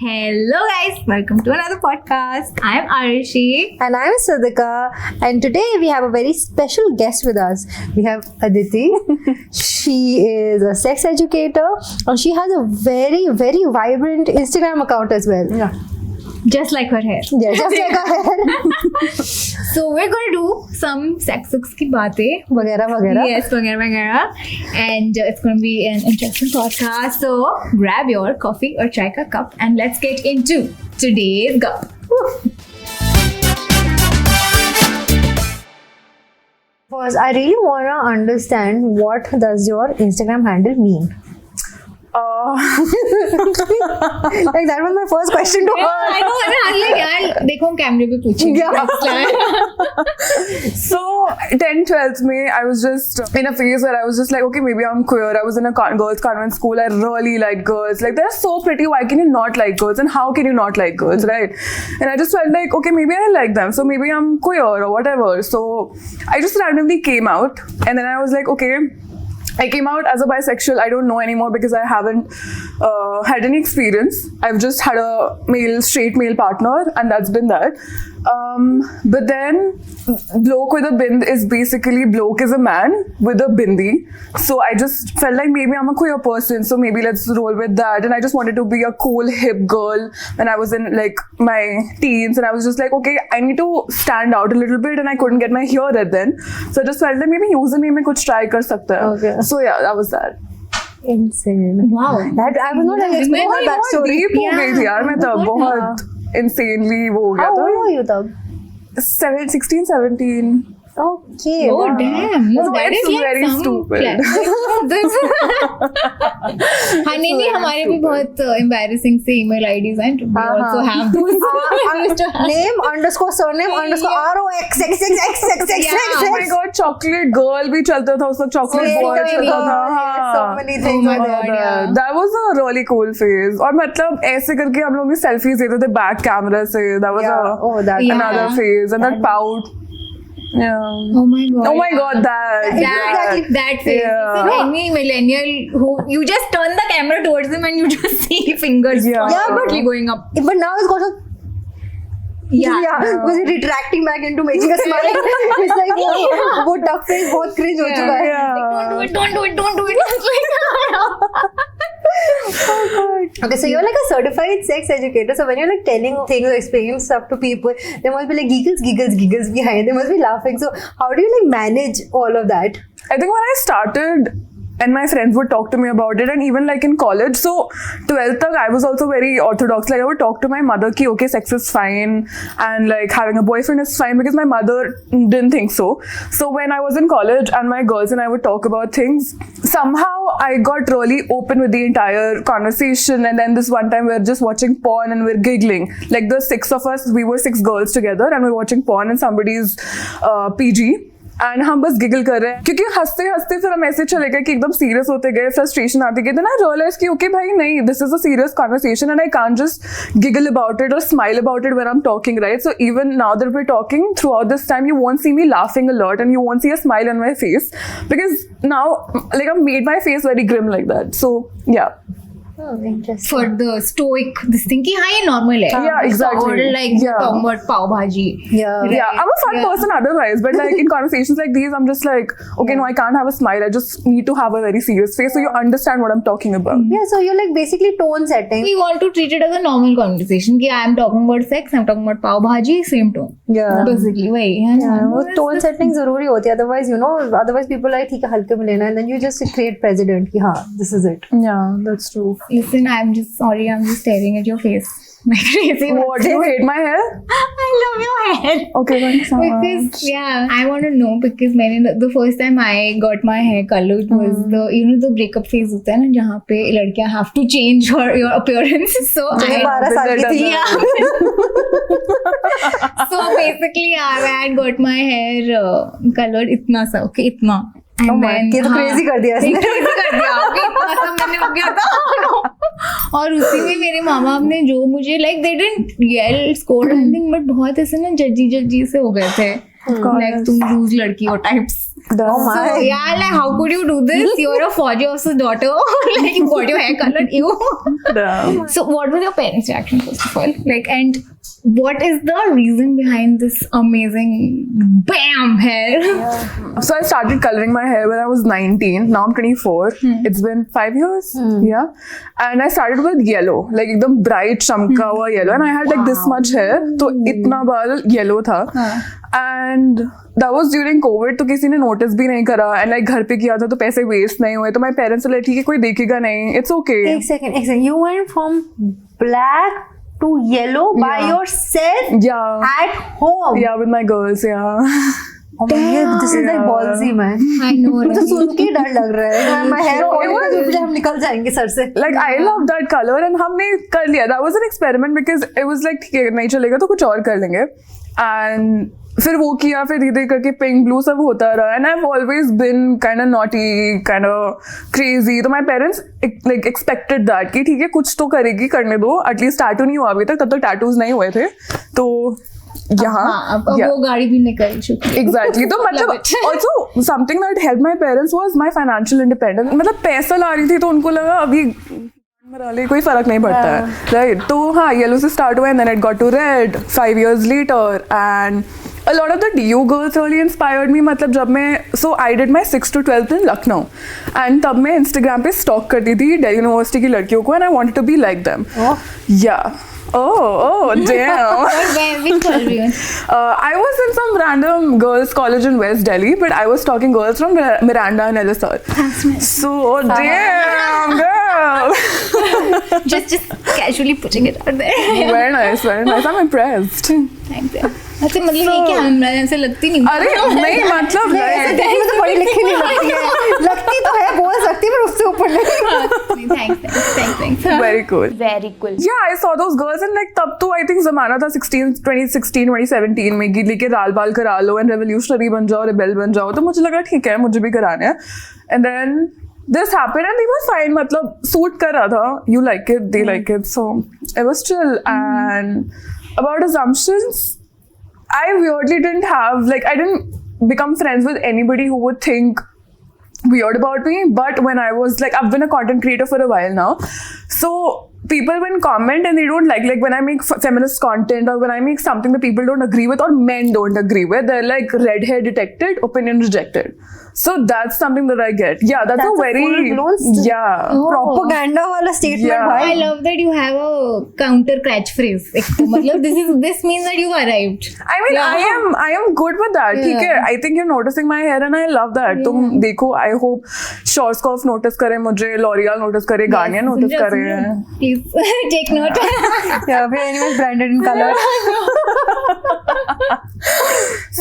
Hello guys, welcome to another podcast. I am Arishi. And I'm Sadhika. And today we have a very special guest with us. We have Aditi. She is a sex educator and she has a very, very vibrant Instagram account as well. Yeah, Just like her hair. just like her hair. So we're going to do some sex की बातें. वगैरह वगैरह. Yes, वगैरह. And it's going to be an interesting podcast. So grab your coffee or chai ka cup and let's get into today's gup. First, I really want to understand what does your Instagram handle mean? Like that was my first question to her. I know. यार देखो हम कैमरे पे पूछेंगे. So 10th 12th में I was just in a phase where I was just like, okay, maybe I'm queer. I was in a girls convent school. I really like girls. Like they're so pretty. Why can you not like girls? And how can you not like girls, right? And I just felt like, okay, maybe I like them. So maybe I'm queer or whatever. So I just randomly came out, and then I was like, okay, I came out as a bisexual. I don't know anymore because I haven't had any experience. I've just had a straight male partner, and that's been that. But then bloke with a bind is basically bloke is a man with a bindi. So I just felt like maybe I'm a queer person, so maybe let's roll with that. And I just wanted to be a cool hip girl when I was in like my teens, and I was just like, okay, I need to stand out a little bit, and I couldn't get my hair red then. So I just felt like maybe username में कुछ try कर सकते हैं. Okay. So yeah, that was that. Insane. Wow. That I was not expecting her backstory. Deep हो गई थी यार मैं तब बहुत insanely वो हो गया How था. old were you तब? 16, 17. Okay. Oh wow. damn! No, So that it's is like very some stupid. हाँ नहीं हमारे भी बहुत embarrassing से email IDs हैं. We also have those. Name underscore surname underscore ROXXXXXXX. Oh my god, chocolate girl भी चलता था उसका chocolate boy चलता था. So many things. Oh my God, yeah. That was a really cool phase. और मतलब ऐसे करके हम लोग भी selfies देते थे back camera से. That was another phase, and that pout. Yeah. Oh my god. Oh my god, That phase. Yeah. So any millennial who you just turn the camera towards them and you just see fingers constantly going up. But now it's got a because it's retracting back into making a smile. It's like वो duck face बहुत cringe हो चुका है. Like, don't do it. Okay, so you're like a certified sex educator. So when you're like telling things or explaining stuff to people, there must be like giggles behind. They must be laughing. So how do you like manage all of that? I think when I started, and my friends would talk to me about it, and even like in college, so 12th tak I was also very orthodox. Like I would talk to my mother ki okay, sex is fine, and like having a boyfriend is fine, because my mother didn't think so. So when I was in college and my girls and I would talk about things, somehow I got really open with the entire conversation. And then this one time we were just watching porn and we we're giggling. Like the 6 of us, we were 6 girls together, and we were watching porn in somebody's PG. And हम बस giggle कर रहे हैं, क्योंकि हंसते हंसते फिर हम ऐसे चले गए कि एकदम सीरियस होते गए, फ्रस्ट्रेशन आती गई. देन आई रियलाइज कि ओके भाई नहीं, this is a serious conversation and I can't just giggle about it और smile about it when I am talking, right? So even now that we are talking throughout this time, you won't see me laughing a lot and you won't see a smile on my face, because now like I made my face very grim like that. सो या Oh, interesting. For the stoic this thing कि हाँ ये normal है. Yeah, exactly. Or like talking about pav bhaji. Yeah. Yeah, I'm a fun person otherwise, but like in conversations like these, I'm just like, okay, no, I can't have a smile. I just need to have a very serious face so you understand what I'm talking about. Yeah, so you're like basically tone setting. We want to treat it as a normal conversation कि I am talking about sex, I'm talking about pav bhaji, same tone. Yeah. Basically वही है ना. Yeah, वो tone setting जरूरी होती है. Otherwise, you know, people like ठीक है हल्के में लेना, and then you just create precedent कि हाँ, this is it. Yeah, that's true. Listen, I'm just staring at your face like crazy. What, do you hate my hair? I love your hair. Okay, thank you so much. Because yeah, I want to know because मैंने the first time I got my hair colored was the the breakup phase होता है ना जहाँ पे लड़कियाँ have to change your appearance. So मैं 12 साल की थी. So basically I had got my hair colored इतना सा, okay, इतना. And then ये तो crazy कर दिया इसने. crazy कर दिया, okay, इतना सा मैंने हो गया था. और उसी में मेरे माँ बाप ने जो मुझे like they didn't yell, scold anything, but बहुत ऐसे ना जजी से हो गए थे. Like तुम लूज लड़की हो types. Oh my. So yeah, like how could you do this? You're a Fauji officer's daughter. Like you got your hair colored. Ew. Damn. So what was your parents' reaction first of all? Like, and what is the reason behind this amazing bam hair? So I started coloring my hair when I was 19. Now I'm 24. It's been 5 years. Yeah. And I started with yellow, like एकदम bright चमका हुआ yellow. And I had like this much hair. तो इतना बाल yellow था. And that was during COVID. तो किसी ने notice भी नहीं करा. And like घर पे किया था तो पैसे waste नहीं हुए. तो my parents were like ठीक है कोई देखेगा नहीं. It's okay. एक second. You went from black to yellow by Yeah. yourself Yeah. at home. Yeah, with my girls. Yeah. Oh my God, this is like ballsy, man. I know. मुझे सुन के डर लग रहा है. My hair No, it falling was- होगा, हम निकल जाएंगे सर से. Like I love that color and हमने कर लिया. That was an experiment because it was like ठीक है नहीं चलेगा तो कुछ और कर लेंगे. And फिर वो किया फिर धीरे करके पिंक ब्लू सब होता रहा. And I've always been kind of naughty, kind of crazy. तो my parents like expected that कि ठीक है कुछ तो करेगी करने दो. At least tattoo नहीं हुआ अभी तक. तब तक tattoos नहीं हुए थे. तो यहाँ अब वो गाड़ी भी निकल चुकी है. Exactly. तो मतलब also something that helped my parents was my financial independence. मतलब पैसा ला रही थी तो उनको लगा अभी मरा ले कोई फर्क नहीं पड़ता है, right? तो हाँ येलो से स्टार्ट हुआ and then it got to red 5 years later and a lot of the DU girls really inspired me. मतलब जब मैं so I did my 6th to 12th in Lucknow and तब मैं Instagram पे stalk करती थी Delhi University की लड़कियों को and I wanted to be like them. Yeah. Oh, damn. Which college were you in? I was in some random girls' college in West Delhi, but I was stalking girls from Miranda and LSR. So, damn, girl. Just casually putting it out there. Very nice, very nice. I'm impressed. Thanks. अच्छा मतलब ये क्या हम से लगती नहीं. अरे नहीं मतलब ऐसे देखने में तो पढ़ी लिखी नहीं लगती है. लगती तो है, बोल सकती है पर उससे ऊपर नहीं. Thanks. very cool. Very cool. Yeah, I saw those girls and like तब तो I think ज़माना था 2017 में गिर लेके लाल बाल करा लो and revolutionary बन जाओ, rebel बन जाओ. तो मुझे लगा ठीक है मुझे भी कराने हैं. And then this happened and they were fine. मतलब सूट कर रहा था. You like it, they like it, so it was chill. And about assumptions, I weirdly didn't have like I didn't become friends with anybody who would think weird about me. But when I was like I've been a content creator for a while now, so people when comment and they don't like when I make feminist content or when I make something that people don't agree with or men don't agree with, they're like red hair detected, opinion rejected. So that's something that I get. Yeah, that's a very full-blown yeah. propaganda वाला statement. Yeah. भाई. I love that you have a counter catchphrase. एक तो मतलब this means that you arrived. I mean, Yeah. I am good with that. ठीक है. I think you're noticing my hair and I love that. तुम देखो, I hope Schwarzkopf notice करे मुझे, L'Oreal notice करे, Garnier notice करे. Please take note. Yeah, very anyways branded in color.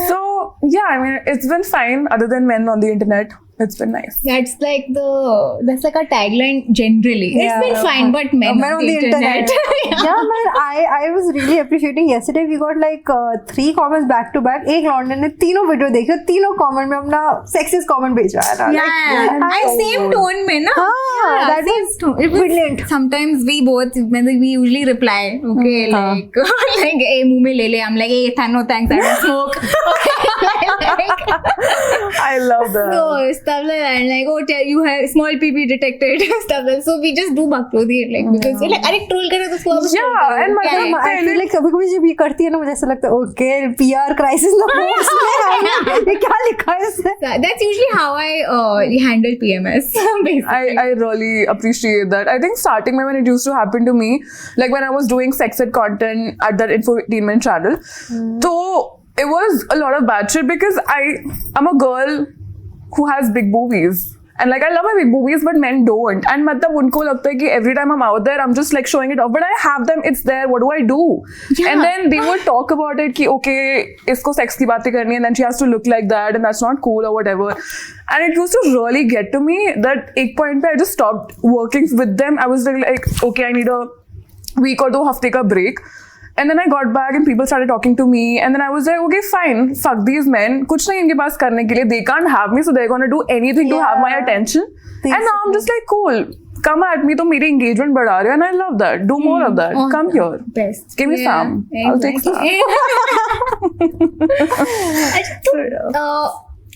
So yeah, I mean, it's been fine. Other than men on the internet, it's been nice. That's like a tagline generally. Yeah. It's been fine, but men on the internet. Yeah, man, I was really appreciating yesterday. We got like 3 comments back to back. एक London ने तीनों video देखी और तीनों comment में अपना sexist comment भेजा है ना. Yeah, and same tone में ना. हाँ, that was It was brilliant. Sometimes we usually reply, okay, like hey मुंह में ले ले. I'm like hey no thanks, I don't smoke. I love that. So stuff like that, and like oh you have small PP detected stuff like so we just do बकचोदी like because we're like अरे troll करे तो उसको अब Yeah, and मतलब I feel like कभी-कभी जब ये करती है ना मुझे ऐसा लगता है okay PR crisis ना हो उसमें ये क्या लिखा है इसमें. that's usually how I handle PMS basically. I really appreciate that. I think starting when it used to happen to me, like when I was doing sex ed content at that infotainment channel, so it was a lot of bad shit because I'm a girl who has big boobies. And like I love my big boobies, but men don't. And मतलब उनको लगता है कि every time I'm out there, I'm just like showing it off. But I have them, it's there. What do I do? Yeah. And then they would talk about it कि okay, इसको sex की बातें करनी है, and then she has to look like that, and that's not cool or whatever. And it used to really get to me that एक point पे I just stopped working with them. I was like okay, I need a week or 2 हफ्ते का break. And then I got back and people started talking to me and then I was like, okay, fine, fuck these men. कुछ नहीं इनके पास करने के लिए. They can't have me, so they're gonna do anything to have my attention. And now I'm just like, cool. Come at me, तो मेरी engagement बढ़ा रहे हो and I love that. Do more of that. Come here. Best. Give me some. I'll take some.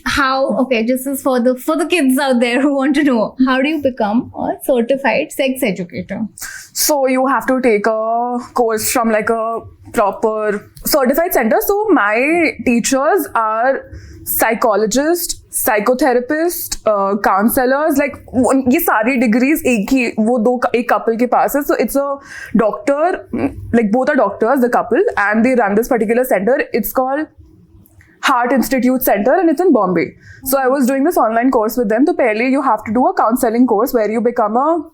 Okay, this is for the kids out there who want to know, how do you become a certified sex educator? So you have to take a course from like a proper certified center. So my teachers are psychologists, psychotherapists, counselors. Like ये सारी degrees एक couple के पास है. So it's a doctor, like both are doctors, the couple, and they run this particular center. It's called Heart Institute Center and it's in Bombay. So I was doing this online course with them. So pehle you have to do a counseling course where you become a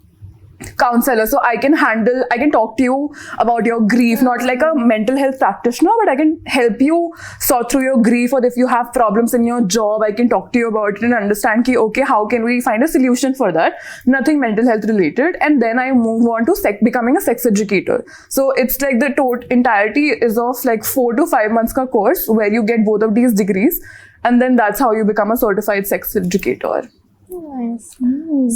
counselor. So I can talk to you about your grief, not like a mental health practitioner, but I can help you sort through your grief, or if you have problems in your job, I can talk to you about it and understand okay, how can we find a solution for that? Nothing mental health related. And then I move on to becoming a sex educator. So it's like the entirety is of like 4 to 5 months ka course where you get both of these degrees, and then that's how you become a certified sex educator. Nice.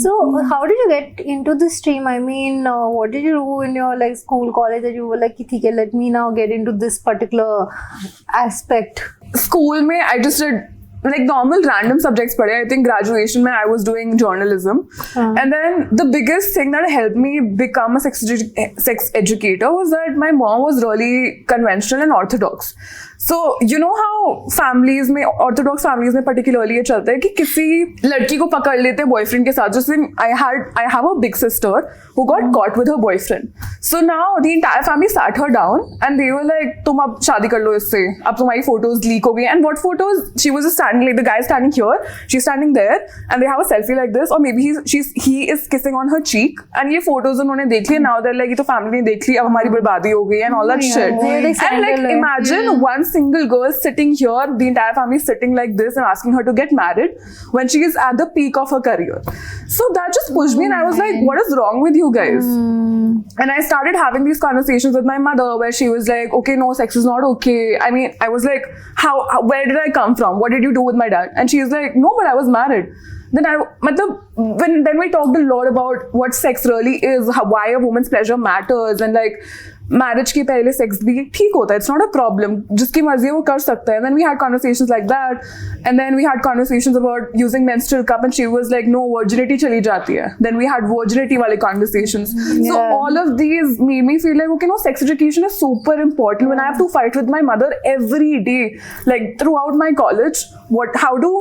So, how did you get into this stream? I mean, what did you do in your like school, college that you were like, "Okay, let me now get into this particular aspect"? School mein, I just did like normal random subjects padhe. I think graduation mein I was doing journalism. And then the biggest thing that helped me become a sex educator was that my mom was really conventional and orthodox. So you know how families में orthodox families में particularly ये चलता है कि किसी लड़की को पकड़ लेते हैं boyfriend के साथ. जैसे I have a big sister who got caught with her boyfriend. So now the entire family sat her down and they were like, तुम अब शादी कर लो इससे, अब तुम्हारी photos leak हो गई. And what photos? She was just standing, like the guy standing here, she's standing there, and they have a selfie like this, or maybe he is kissing on her cheek. And ये photos उन्होंने देख ली. Now they're like, ये तो family ने देख ली, अब हमारी बर्बादी हो गई and all that shit. And like imagine one single girl sitting here, the entire family sitting like this and asking her to get married when she is at the peak of her career. So that just pushed me, and I was like, what is wrong with you guys? And I started having these conversations with my mother where she was like, okay, no, sex is not okay. I mean, I was like, where did I come from? What did you do with my dad? And she's like, no, but I was married. Then then we talked a lot about what sex really is, why a woman's pleasure matters, and like marriage के पहले sex भी ठीक होता है. It's not a problem. जिसकी मर्जी है वो कर सकता है. And then we had conversations like that. And then we had conversations about using menstrual cup, and she was like, no, virginity चली जाती है. Then we had virginity वाले conversations. So all of these made me feel like, okay, no, sex education is super important. When I have to fight with my mother every day, like throughout my college, how do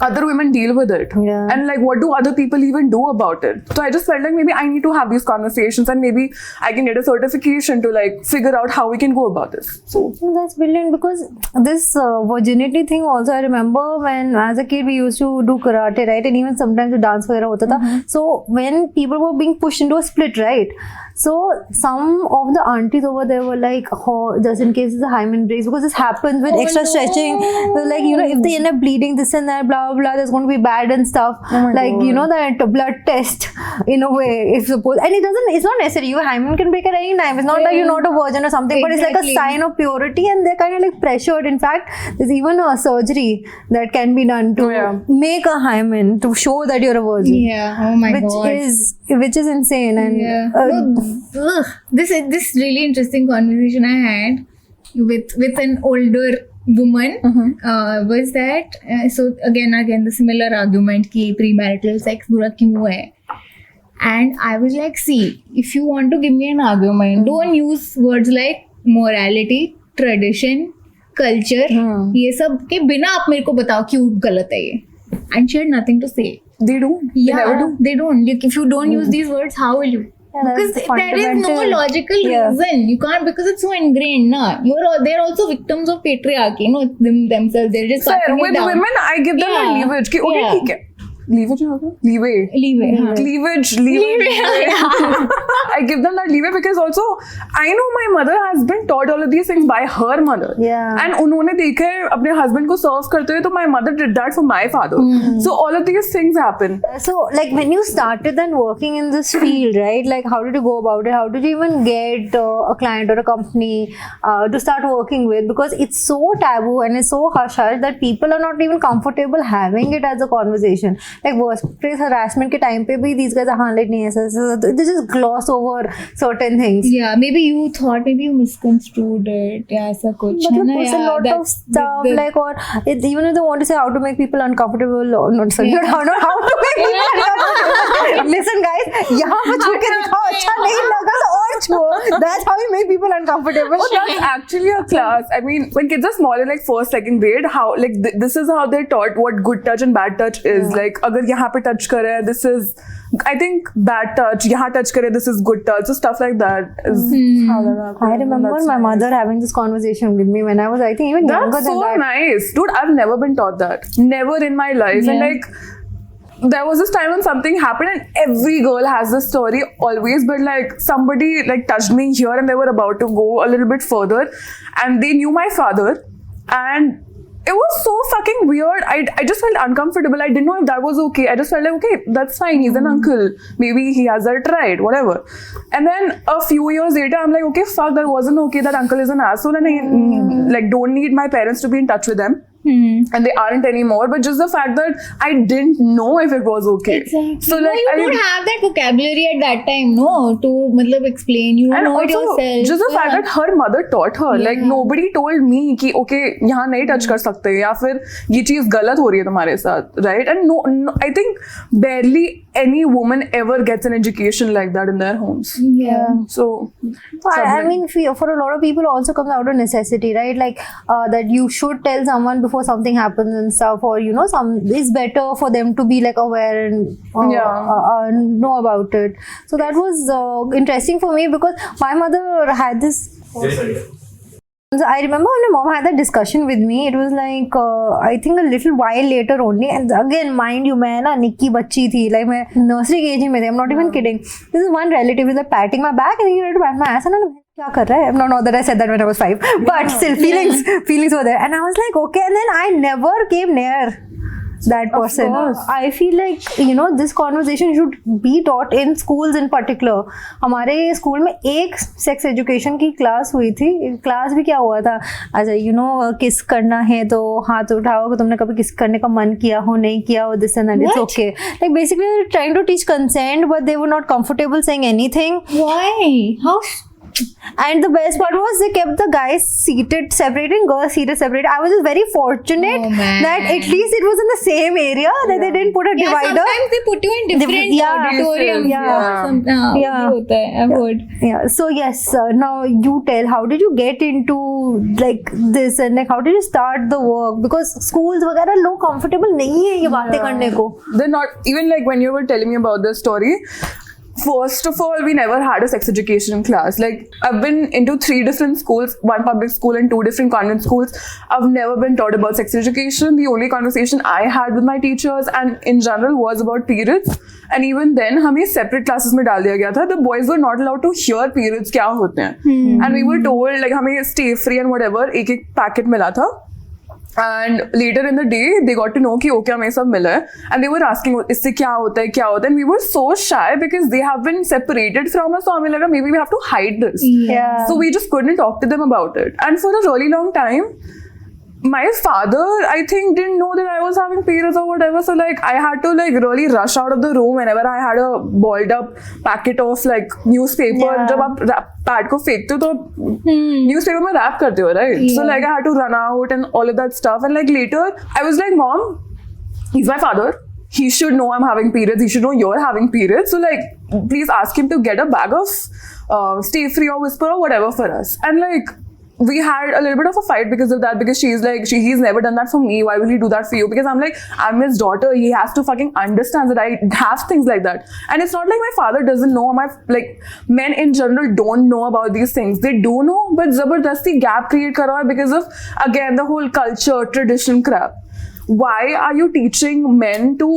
other women deal with it, and like what do other people even do about it? So I just felt like maybe I need to have these conversations, and maybe I can get a certification to like figure out how we can go about this. So that's brilliant, because this virginity thing also, I remember when as a kid we used to do karate, right, and even sometimes dance वगैरह होता था. So when people were being pushed into a split, right, so some of the aunties over there were like, oh, just in case it's a hymen breaks, because this happens with extra stretching. They're like, you know, if they end up bleeding this and that, blah blah blah, there's going to be bad and stuff. Like God. You know, that blood test in a way, if suppose, and it's not necessary. Your hymen can break at any time. It's not that you're not a virgin or something, but it's like a sign of purity, and they're kind of like pressured. In fact, there's even a surgery that can be done to make a hymen to show that you're a virgin. Yeah. Oh my God. Which is insane. And this really interesting conversation I had with an older woman was that so again the similar argument ki premarital sex bura kyun hai, and I was like, see, if you want to give me an argument, don't use words like morality, tradition, culture, ये सब के बिना आप मेरे को बताओ क्यों गलत है ये. And she had nothing to say. They do. Yeah, they never do. They don't. If you don't use these words, how will you? Because there is no logical reason. You can't, because it's so ingrained. They're also victims of patriarchy. Themselves. They're just passing with it down. women, I give them a leverage. Okay, ठीक है. Leverage leeway. Cleavage, leeway. I give them that leeway because also I know my mother has been taught all of these things by her mother. And उन्होंने देखा है अपने husband को serve करते हुए, तो my mother did that for my father. So all of these things happen. So like when you started then working in this field, right? Like how did you go about it? How did you even get a client or a company to start working with? Because it's so taboo and it's so hush hush that people are not even comfortable having it as a conversation. like workplace harassment के time पे भी these guys are like नहीं ऐसा they just gloss over certain things. Yeah, maybe you thought, maybe you misconstrued it. Yeah, ऐसा कुछ है मतलब ना. there's a lot of stuff like, or even if they want to say how to make people uncomfortable, or not sorry, not how to make people uncomfortable. Listen guys, यहाँ पे छू के दिखाओ, अच्छा नहीं लगा तो और छुओ. That's how you make people uncomfortable. Oh, that's actually a class. I mean, when kids are small in like first, second grade, how like this is how they're taught what good touch and bad touch is. Yeah. Like, अगर यहाँ पे touch करे, this is, I think, bad touch. यहाँ touch करे, this is good touch. So stuff like that is how that happens. I remember That's my nice. mother having this conversation with me when I was, I think, even younger That's than so that. nice, dude. I've never been taught that. Never in my life. And Yeah. like, there was this time when something happened, and every girl has this story always. But like, somebody like touched me here, and they were about to go a little bit further, and they knew my father, and it was so fucking weird. I just felt uncomfortable. I didn't know if that was okay. I just felt like, okay, that's fine. He's an uncle. Maybe he has that right, whatever. And then a few years later, I'm like, okay, fuck, that wasn't okay. That uncle is an asshole, and I like don't need my parents to be in touch with them. And they aren't anymore. But just the fact that I didn't know if it was okay. Exactly. So like, you don't have that vocabulary at that time, no, to मतलब explain. You don't and know it also yourself. just the fact that her mother taught her, like Yeah. nobody told me कि okay यहाँ नहीं touch कर सकते या फिर ये चीज गलत हो रही है तुम्हारे साथ, right? And no, I think barely any woman ever gets an education like that in their homes. Yeah. So I mean, for a lot of people, also comes out of necessity, right? Like that you should tell someone before something happens and stuff, or you know, it's better for them to be like aware and know about it. So that was interesting for me because my mother had this. So I remember when my mom had that discussion with me, it was like, I think a little while later only. And again, mind you, मैं ना निक्की बच्ची थी, like मैं nursery के age में थी. I'm not even kidding. This is one relative is like patting my back and he wanted to pat my ass. And I'm like, क्या कर रहा है? Not that I said that when I was 5, but still feelings were there. And I was like, okay. And then I never came near that person. course. I feel like, you know, this conversation should be taught in schools in particular. हमारे school में एक sex education की class हुई थी. Class भी क्या हुआ था, अच्छा यू नो किस करना है तो हाथ उठाओ, तुमने कभी किस करने का मन किया हो, नहीं किया हो, this and that, it's okay. Like basically trying to teach consent but they were not comfortable saying anything. Why? How? And the best part was they kept the guys seated separate and girls seated separate. I was just very fortunate Oh, man. that at least it was in the same area, that they didn't put a Yeah, divider. sometimes they put you in different Yeah, auditoriums. yeah. Yeah. होता है, I've heard. Yeah. So yes, now you tell, how did you get into like this and like how did you start the work? Because schools वगैरह लोग comfortable नहीं है ये बातें करने को. they're not, even like when you were telling me about this story, first of all, we never had a sex education class. Like, I've been into 3 different schools, 1 public school and 2 different convent schools. I've never been taught about sex education. The only conversation I had with my teachers and in general was about periods. And even then, हमें separate classes में डाल दिया गया था. The boys were not allowed to hear periods क्या होते हैं. And we were told, like, हमें stay free and whatever, एक packet मिला था. And later in the day, they got to know कि okay हमें सब मिला है, and they were asking इससे क्या होता है, and we were so shy because they have been separated from us, so हमें लगा maybe we have to hide this. Yeah. So we just couldn't talk to them about it, and for a really long time, my father, I think, didn't know that I was having periods or whatever. So like I had to like really rush out of the room whenever I had a balled up packet of like newspaper. Yeah. जब आप pad को फेंकते हो तो newspaper में wrap करते हो, right? So Yeah. like I had to run out and all of that stuff. And like later, I was like, Mom, he's my father. He should know I'm having periods. He should know you're having periods. So like, please ask him to get a bag of Stay Free or Whisper or whatever for us. And like, we had a little bit of a fight because of that, because she's like, he's never done that for me. Why will he do that for you? Because I'm like, I'm his daughter. He has to fucking understand that I have things like that. And it's not like my father doesn't know. Like, men in general don't know about these things. They do know, but zabardasti gap create kar raha hai because of, again, the whole culture, tradition crap. Why are you teaching men to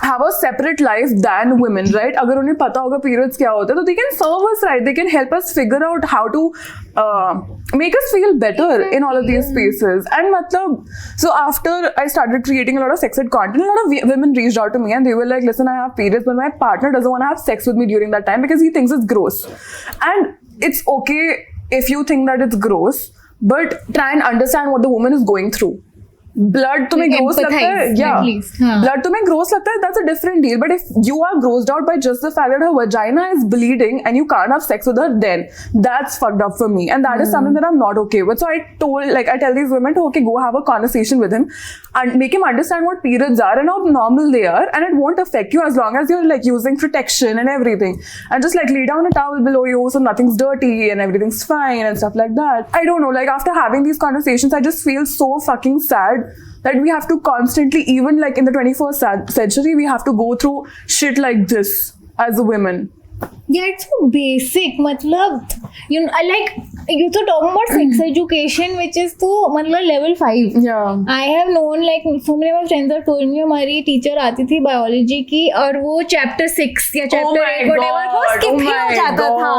have a separate life than women, right? अगर उन्हें पता होगा periods क्या होते हैं, तो they can serve us, right? They can help us figure out how to make us feel better in all of these spaces. And matlab, so after I started creating a lot of sex ed content, a lot of women reached out to me and they were like, listen, I have periods, but my partner doesn't want to have sex with me during that time because he thinks it's gross. And it's okay if you think that it's gross, but try and understand what the woman is going through. blood तुम्हें gross लगता है, empathize, yeah, at least, हाँ. blood तुम्हें gross लगता है, that's a different deal. But if you are grossed out by just the fact that her vagina is bleeding and you can't have sex with her, then that's fucked up for me, and that is something that I'm not okay with. So I tell these women to okay, go have a conversation with him and make him understand what periods are and how normal they are, and it won't affect you as long as you're like using protection and everything, and just like lay down a towel below you so nothing's dirty and everything's fine and stuff like that. I don't know, like after having these conversations, I just feel so fucking sad that we have to constantly, even like in the 21st century, we have to go through shit like this as a women. Yeah, it's so basic. मतलब, you know, like you तो talking about sex education, which is तो मतलब level 5. Yeah. I have known like so many of my friends have told me हमारी teacher आती थी biology की और वो chapter 6 या chapter 8 whatever वो skip ही हो जाता था.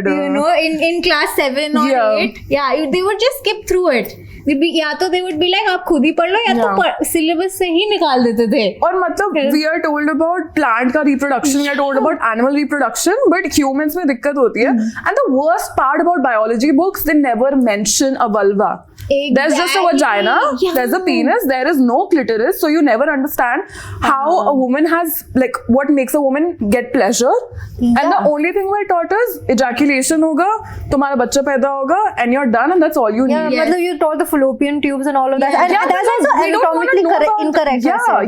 You know, in class 7 or 8, yeah, they would just skip through it. या तो they would be like आप खुद ही पढ़ लो या तो syllabus से ही निकाल देते थे. और मतलब we are told about plant का reproduction, we are told about animal reproduction, but humans में दिक्कत होती है. And the worst part about biology books, they never mention a vulva. Exactly. There's just a vagina, there's a penis, there is no clitoris, so you never understand how a woman has, like, what makes a woman get pleasure. And the only thing we're taught is ejaculation होगा, तुम्हारा बच्चा पैदा होगा, and you're done, and that's all you need. मतलब you're taught the fallopian tubes and all of that. And Yeah, that's also we don't wanna anatomically know about- incorrect.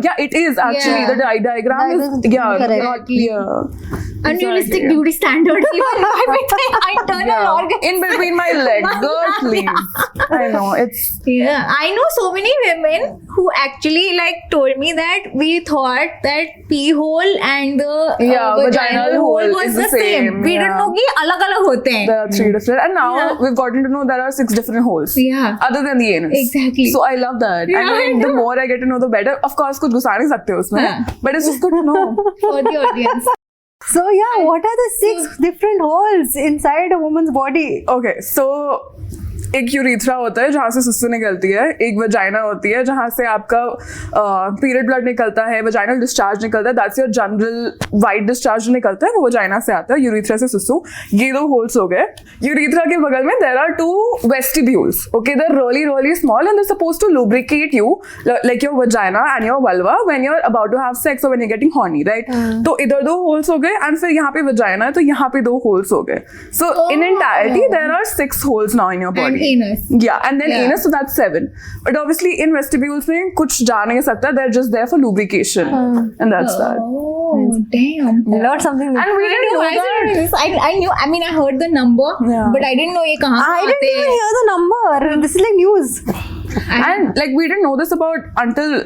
Yeah, it is actually. Yeah. The diagram That is is incorrect. not clear. Unrealistic Exactly. beauty standards. Even internal organs. In between my legs, girl, please. I know, it's... Yeah, I know so many women who actually like told me that we thought that pee hole and the vaginal hole was is the same. We didn't know कि अलग-अलग होते हैं. There are 3 different, and now we've gotten to know there are 6 different holes. Yeah. Other than the anus. Exactly. So I love that. Yeah, I mean, I the know. more I get to know, the better. Of course, कुछ घुसा नहीं सकते उसमें, हाँ. but it's just good to know. For the audience. So yeah, what are the 6 different holes inside a woman's body? Okay, so एक urethra होता है जहाँ से सुसु निकलती है, एक वजाइना होती है जहाँ से आपका पीरियड ब्लड निकलता है, वजाइनल डिस्चार्ज निकलता है, that's your general white discharge जो निकलता है वो वजाइना से आता है, यूरिथ्रा से सुसु. ये 2 होल्स हो गए. यूरिथ्रा के बगल में there are 2 vestibules. Okay, they are really small and they're supposed to lubricate you like your vagina and your vulva when you're about to have sex or when you're getting horny, right? तो इधर 2 holes हो गए and फिर यहाँ पे vagina है तो यहाँ पे 2 होल्स हो गए. So in entirety there are 6 holes now in your body. Anus. Yeah, and then anus, so that's 7. But obviously in vestibules में कुछ जा नहीं सकता. They're just there for lubrication, and that's that. Oh, damn. Not something. And we didn't know that. I knew. I mean, I heard the number, Yeah. but I didn't know ये कहाँ I से didn't आते even हैं. hear the number. This is like news. And like we didn't know this about until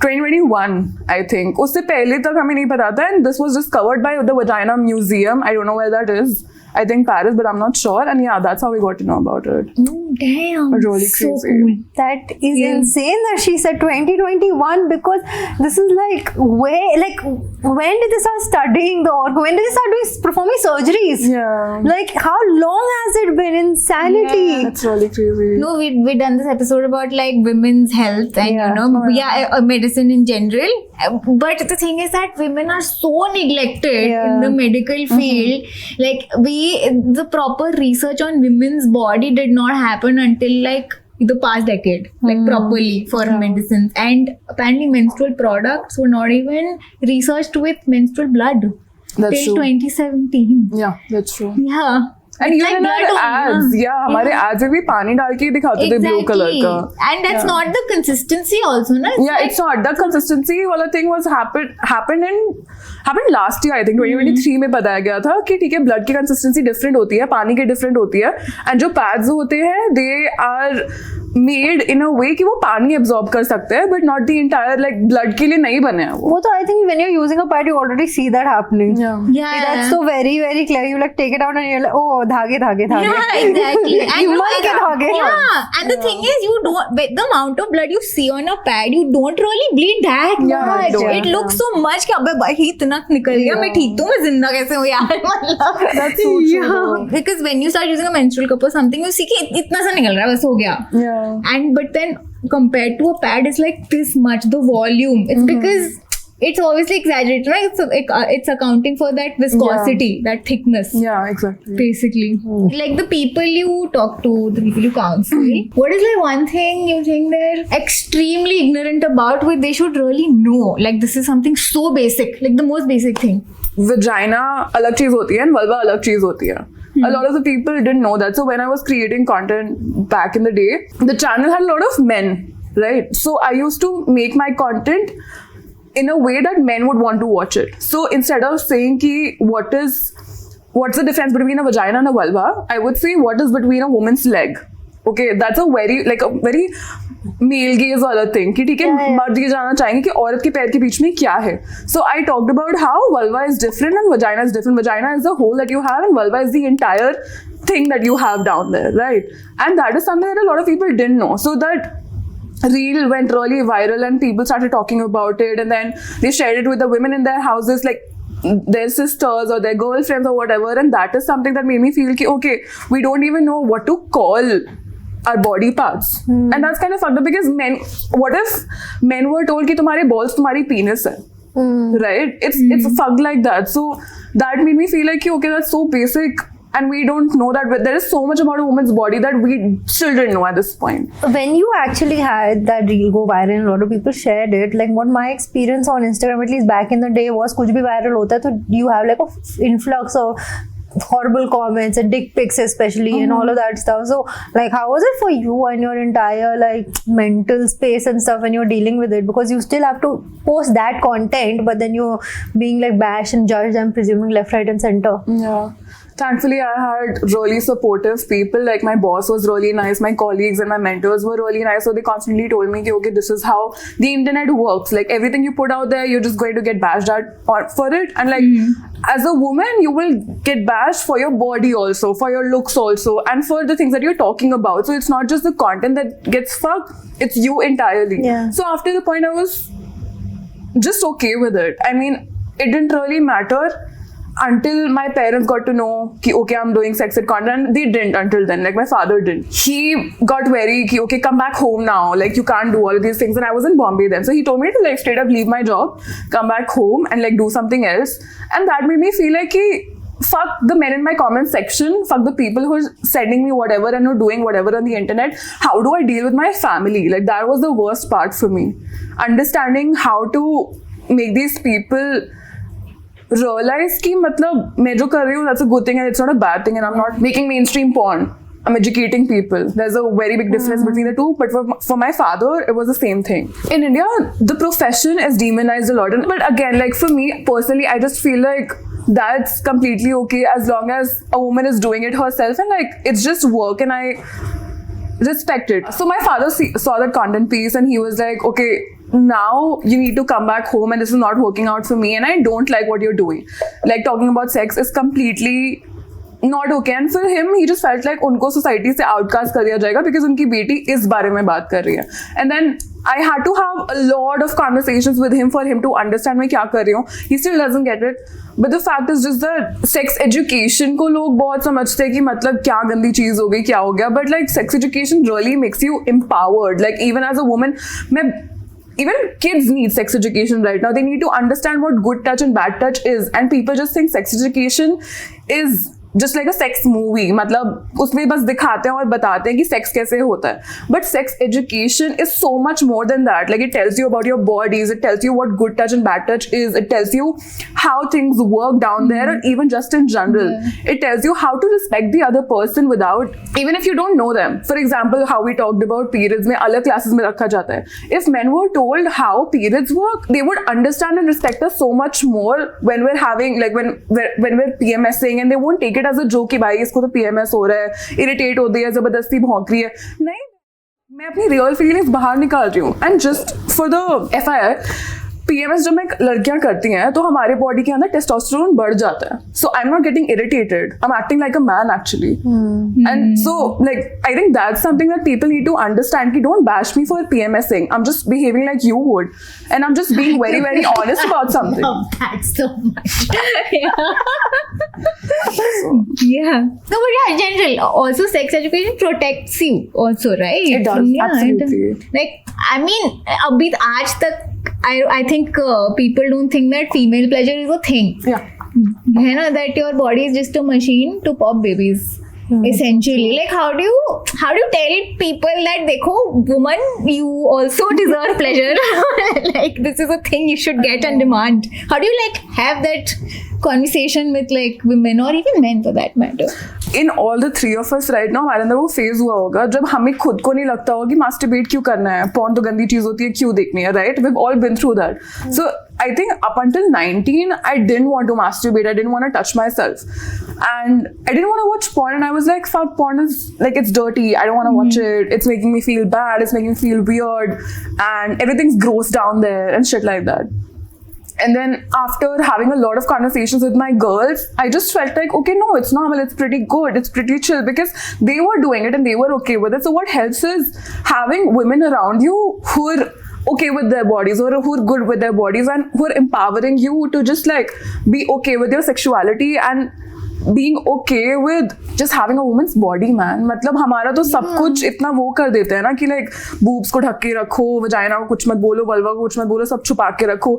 2021, I think. उससे पहले तक हमें नहीं पता था, and this was discovered by the Vagina Museum. I don't know where that is. I think Paris, but I'm not sure. And yeah, that's how we got to know about it. Oh, damn. Really So crazy. cool. That is Yeah. insane that she said 2021 because this is like when did they start studying the organ? When did they start performing surgeries? Yeah. Like how long has it been? Insanity. It's really crazy. No, we done this episode about like women's health and medicine in general. But the thing is that women are so neglected in the medical field. Like the proper research on women's body did not happen until like the past decade, like properly for medicines. And apparently menstrual products were not even researched with menstrual blood That's till true. 2017. Yeah, that's true. Yeah. And It's even like our blood ads, only, yeah, हमारे ads में भी पानी डाल के ही दिखाते थे blue color का. And that's not the consistency also, na? Yeah, it's not. The consistency वाला thing was happened last year, I think 2023 में बताया गया था कि ठीक है blood की consistency different होती है, पानी की different होती है, and जो pads होते हैं they are made in a way कि वो पानी absorb कर सकते हैं, but not the entire like blood के लिए नहीं बने हैं वो. Well, so I think when you're using a pad, you already see that happening. Yeah. That's so very, very clear. You like take it out and you're like, oh, dhage. Yeah, exactly. And You no, must get dhage. Yeah, and the thing is, you don't, with the amount of blood you see on a pad, you don't really bleed that Yeah, much. don't. It looks so much कि अबे भाई इतना निकल गया, मैं ठीक तो मैं जिंदा कैसे हूँ यार मतलब. That's so true. Because when you start using a menstrual cup or something, you see कि इतना सा निकल रहा है, बस हो गया. Yeah. And but then compared to a pad, it's like this much the volume. It's because it's obviously exaggerated, right? It's accounting for that viscosity, that thickness. Yeah, exactly. Basically, like the people you talk to, the people you counsel, what is like one thing you think they're extremely ignorant about, which they should really know? Like this is something so basic, like the most basic thing. Vagina अलग चीज होती है and vulva अलग चीज होती है. A lot of the people didn't know that. So when I was creating content back in the day, the channel had a lot of men, right? So I used to make my content in a way that men would want to watch it. So instead of saying ki what's the difference between a vagina and a vulva, I would say what is between a woman's leg. Okay, that's a very male gaze वाला thing कि ठीक है मर्द ये जानना चाहेंगे कि औरत के पैर के बीच में क्या है. So I talked about how vulva is different and vagina is different. Vagina is the hole that you have and vulva is the entire thing that you have down there, right? And that is something that a lot of people didn't know. So that reel went really viral and people started talking about it, and then they shared it with the women in their houses, like their sisters or their girlfriends or whatever. And that is something that made me feel ki, okay, we don't even know what to call our body parts. And that's kind of fucked up because what if men were told ki tumhare balls tumhari penis hai, right? It's fucked like that. So that made me feel like ki, okay, that's so basic. And we don't know that there is so much about a woman's body that we still didn't know at this point. When you actually had that reel go viral and a lot of people shared it, like what my experience on Instagram, at least back in the day, was kuch bhi viral hota hai, so you have like a influx of horrible comments and dick pics especially and all of that stuff. So like how was it for you and your entire like mental space and stuff when you're dealing with it, because you still have to post that content but then you're being like bashed and judged, I'm presuming, left, right and center. Yeah. Thankfully, I had really supportive people. Like my boss was really nice, my colleagues and my mentors were really nice. So they constantly told me, okay, this is how the internet works. Like everything you put out there, you're just going to get bashed at for it. And like as a woman, you will get bashed for your body also, for your looks also, and for the things that you're talking about. So it's not just the content that gets fucked, it's you entirely. Yeah. So after the point, I was just okay with it. I mean, it didn't really matter until my parents got to know ki, okay, I'm doing sex ed content. They didn't until then. Like my father didn't. He got very ki, okay, come back home now. Like you can't do all of these things. And I was in Bombay then. So he told me to like straight up leave my job, come back home and like do something else. And that made me feel like fuck the men in my comment section, fuck the people who are sending me whatever and who are doing whatever on the internet. How do I deal with my family? Like that was the worst part for me. Understanding how to make these people realize कि मतलब मैं जो कर रही हूँ, that's a good thing and it's not a bad thing, and I'm not making mainstream porn. I'm educating people. There's a very big difference between the two. But for my father, it was the same thing. In India, the profession is demonized a lot. But again, like for me personally, I just feel like that's completely okay as long as a woman is doing it herself and like it's just work, and I respect it. So my father saw that content piece and he was like, okay, now you need to come back home and this is not working out for me and I don't like what you're doing. Like talking about sex is completely not okay. And for him, he just felt like उनको society से outcast कर दिया जाएगा because उनकी बेटी इस बारे में बात कर रही है. And then I had to have a lot of conversations with him for him to understand मैं क्या कर रही हूँ. He still doesn't get it. But the fact is just that sex education को लोग बहुत समझते हैं कि मतलब क्या गंदी चीज हो गई, क्या हो गया. But like sex education really makes you empowered. Like even as a woman, even kids need sex education right now. They need to understand what good touch and bad touch is. And people just think sex education is just like a sex movie. मतलब उसमें बस दिखाते हैं और बताते हैं कि sex कैसे होता है. But sex education is so much more than that. Like it tells you about your bodies. It tells you what good touch and bad touch is. It tells you how things work down there, or even just in general. It tells you how to respect the other person without, even if you don't know them. For example, how we talked about periods में अलग classes में रखा जाता है. If men were told how periods work, they would understand and respect us so much more when we're having, like when we're PMSing, and they won't take it as a joke कि भाई इसको तो PMS हो रहा है, irritate हो रही है, जबरदस्ती भौंक रही है. नहीं, मैं अपनी रियल फीलिंग्स बाहर निकाल रही हूँ. And just for the FIR, PMS जब लड़कियां करती हैं तो हमारे बॉडी के अंदर टेस्टोस्टेरोन बढ़ जाता है. So I am not getting irritated, I am acting like a man actually. And so like I think that's something that people need to understand कि don't bash me for PMSing. I am just behaving like you would, and I am just being very very honest about something. Love that so much. Yeah. No, but yeah, in general, also sex education protects you also, right? It does, Yeah, absolutely. Like, I mean, अभी आज तक I think people don't think that female pleasure is a thing. Yeah. है ना, that your body is just a machine to pop babies. Essentially, like how do you tell people that देखो woman, you also deserve pleasure. Like this is a thing you should get on demand. How do you like have that conversation with like women or even men for that matter? In all the three of us right now, हमारे अंदर वो phase हुआ होगा जब हमें खुद को नहीं लगता होगा कि मास्टरबेट क्यों करना है, पॉर्न तो गंदी चीज होती है, क्यों देखनी है, right? We've all been through that. So I think up until 19, I didn't want to masturbate. I didn't want to touch myself, and I didn't want to watch porn. And I was like, "Fuck, porn is like it's dirty. I don't want to watch it. It's making me feel bad. It's making me feel weird, and everything's gross down there and shit like that." And then after having a lot of conversations with my girls, I just felt like, okay, no, it's normal. It's pretty good. It's pretty chill because they were doing it and they were okay with it. So what helps is having women around you who are okay with their bodies or who are good with their bodies and who are empowering you to just like be okay with your sexuality and being okay with just having a woman's body, man. मतलब हमारा तो सब कुछ इतना वो कर देते हैं ना कि like boobs को ढक के रखो, vagina को कुछ मत बोलो, vulva को कुछ मत बोलो, सब छुपा के रखो.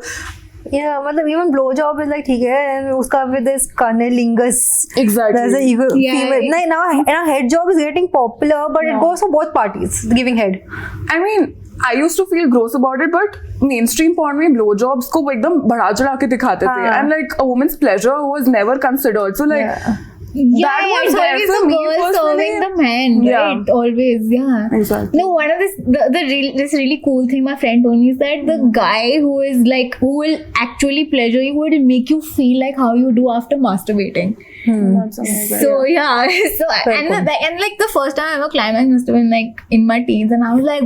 Yeah, मतलब even blowjob is like ठीक है, and उसका with this cunnilingus. Exactly. There's a ego Yeah. female. Now head job is getting popular, but it goes for both parties. Giving head. I mean, I used to feel gross about it, but mainstream porn में blowjobs को वो एकदम बढ़ा चढ़ा के दिखाते थे, and like a woman's pleasure was never considered. So like. Yeah, was it's there always for the me girl personally. serving the man, right? Always, yeah. Exactly. No, one of this really cool thing my friend told me is that the guy who will actually pleasure you will make you feel like how you do after masturbating. That's amazing. So yeah, and like the first time I ever climaxed must have been like in my teens, and I was like,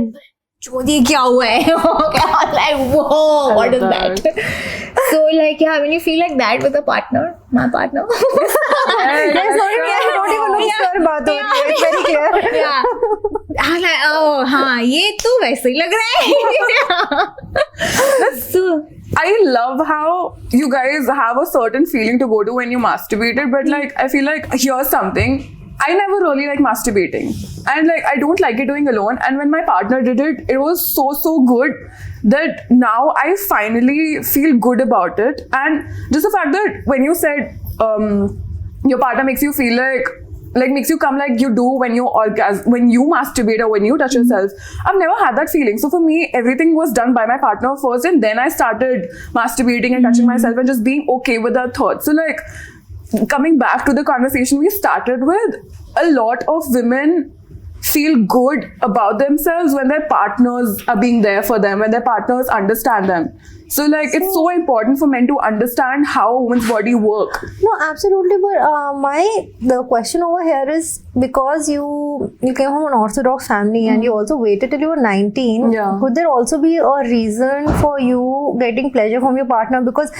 "Chodi, kya hua hai?" I was like, "Whoa, what is that?" So like yeah, when you feel like that with a partner, my partner. Yes, not even know sir बात हो रही है. It's very clear. Yeah. I was like, oh हाँ, ये तो वैसे ही लग रहा है. So I love how you guys have a certain feeling to go to when you masturbated, but like I feel like here's something. I never really like masturbating, and like I don't like it doing alone. And when my partner did it, it was so good that now I finally feel good about it. And just the fact that when you said your partner makes you feel like makes you come like you do when you when you masturbate or when you touch yourself. I've never had that feeling. So for me, everything was done by my partner first, and then I started masturbating and touching myself and just being okay with that thought. So like coming back to the conversation we started with, a lot of women feel good about themselves when their partners are being there for them, when their partners understand them. So like it's so important for men to understand how a woman's body work. No, absolutely. But the question over here is because you came from an orthodox family and you also waited till you were 19. Yeah. Could there also be a reason for you getting pleasure from your partner because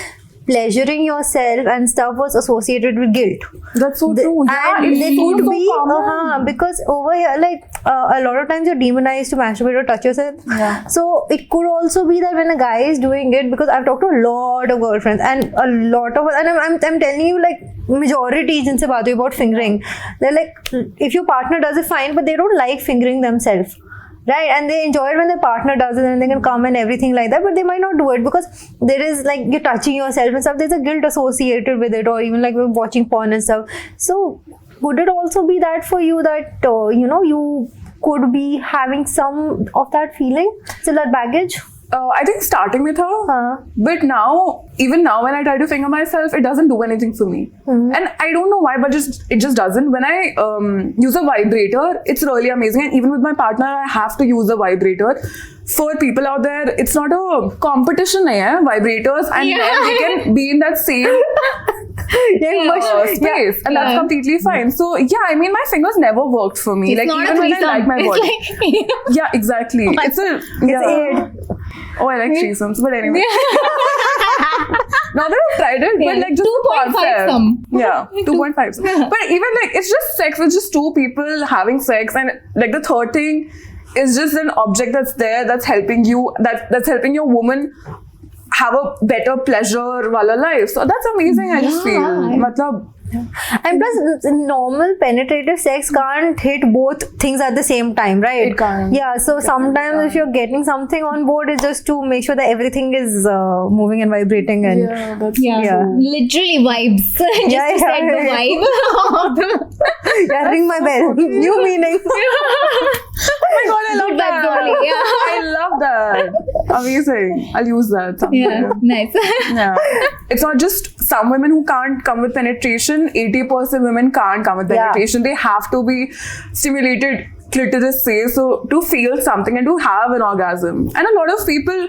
pleasuring yourself and stuff was associated with guilt? That's so true. Yeah, and it's they could so be common. because over here like a lot of times you're demonized to masturbate or touch yourself. Yeah. So it could also be that when a guy is doing it, because I've talked to a lot of girlfriends and a lot of, and I'm telling you like majority jinse baat hui about fingering, they're like if your partner does it fine, but they don't like fingering themselves. Right, and they enjoy it when their partner does it and they can come and everything like that, but they might not do it because there is like you're touching yourself and stuff, there's a guilt associated with it, or even like we're watching porn and stuff. So would it also be that for you that you could be having some of that feeling, still that baggage? I think starting with her, but even now when I try to finger myself, it doesn't do anything for me. And I don't know why, but it just doesn't. When I use a vibrator, it's really amazing. And even with my partner, I have to use a vibrator. For people out there, it's not a competition, vibrators, and then they can be in that same space, and that's completely fine. So yeah, I mean, my fingers never worked for me. It's like not even a when I threesome. like my body. It's like, Yeah, exactly. It's aid. Oh, I like threesomes, but anyway. Now that I've tried it, but like just 2.5 concept. some. Yeah, 2.5 some. But even like it's just sex. It's just two people having sex, and like the third thing is just an object that's there that's helping you. That's helping your woman have a better pleasure wala life. So that's amazing. I just feel. Matlab, And plus, normal penetrative sex can't hit both things at the same time, right? It can't. Yeah, so sometimes if you're getting something on board, it's just to make sure that everything is moving and vibrating. And that's Yeah. Literally vibes. Just Yeah, to set the yeah. vibe of the yeah, ring my bell. New meaning. Oh my god, I love Good that. vibes only, yeah. I love that. Amazing. I'll use that someday. Yeah, nice. Yeah. It's not just some women who can't come with penetration. 80% women can't come with Yeah. penetration. They have to be stimulated clitoris say so to feel something and to have an orgasm. And a lot of people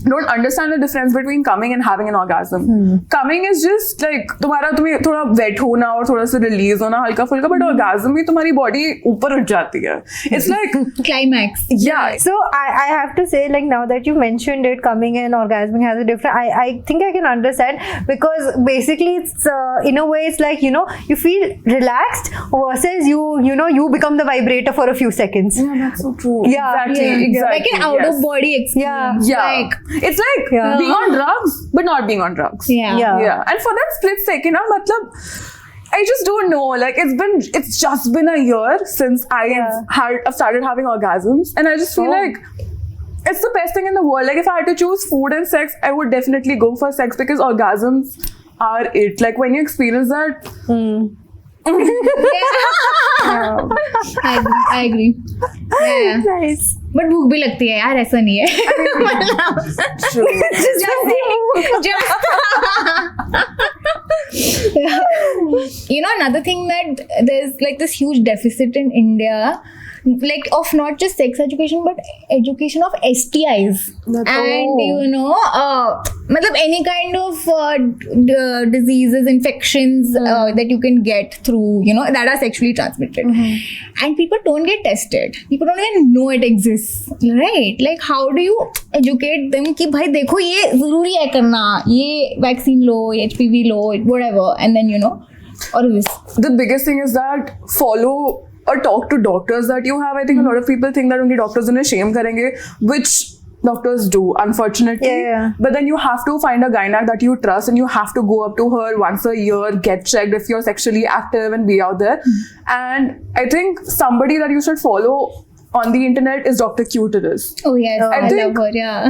don't understand the difference between coming and having an orgasm. Coming is just like तुम्हें थोड़ा wet होना और थोड़ा सा release होना हल्का फुल्का, but orgasm में तुम्हारी body ऊपर उठ जाती है. It's like Climax. yeah. So I have to say, like, now that you mentioned it, coming and orgasming has a different. I think I can understand, because basically it's in a way it's like, you know, you feel relaxed versus you become the vibrator for a few seconds. Yeah, that's so true. Yeah, exactly. Yeah. Exactly. Like an out yes. of body experience. Yeah. Like, It's like Yeah. being on drugs, but not being on drugs. yeah. Yeah. And for that split second, matlab, I just don't know. Like it's just been a year since I've started having orgasms, and I just feel like it's the best thing in the world. Like if I had to choose food and sex, I would definitely go for sex, because orgasms are it. Like when you experience that, I agree. Yeah. Nice. But भूख भी लगती है यार, ऐसा नहीं है. true. You know, another thing that there's like this huge deficit in India, like of not just sex education but education of STIs. And you know, matlab any kind of diseases, infections that you can get through, you know, that are sexually transmitted. And people don't get tested. People don't even know it exists, right? Like how do you educate them कि भाई देखो ये जरूरी है करना, ये vaccine लो, ये HPV low, whatever, and then you know, all of this. The biggest thing is that follow or talk to doctors that you have. I think a lot of people think that उनके doctors उन्हें shame करेंगे, which doctors do, unfortunately. Yeah. But then you have to find a gynec that you trust, and you have to go up to her once a year, get checked if you're sexually active, and be out there. And I think somebody that you should follow on the internet is Dr. Cuteris. Oh yes, I love think- her. Yeah.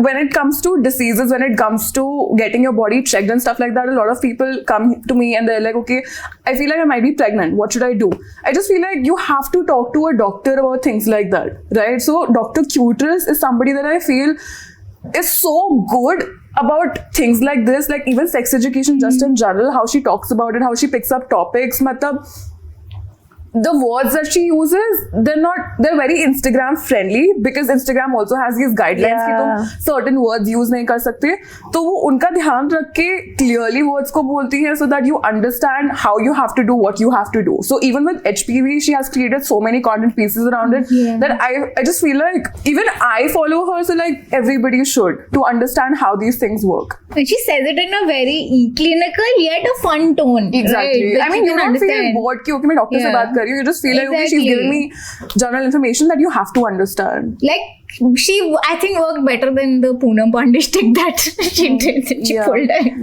When it comes to diseases, when it comes to getting your body checked and stuff like that, a lot of people come to me and they're like, okay, I feel like I might be pregnant. What should I do? I just feel like you have to talk to a doctor about things like that, right? So Dr. Cuteris is somebody that I feel is so good about things like this, like even sex education just in general, how she talks about it, how she picks up topics. Matlab, the words that she uses, they're very Instagram friendly, because Instagram also has these guidelines कि तुम certain words use नहीं कर सकते, तो वो उनका ध्यान रख के clearly words को बोलती है, so that you understand how you have to do what you have to do. So even with HPV, she has created so many content pieces around it that I just feel like even I follow her, so like everybody should, to understand how these things work. And she says it in a very clinical yet a fun tone. Exactly. Right? I mean, you don't feel bored कि okay मैं doctor से बात कर रही हूँ. You just feel like okay, she's Exactly. giving me general information that you have to understand. Like she, I think, worked better than the Poonam Pandey stick that she did. She pulled it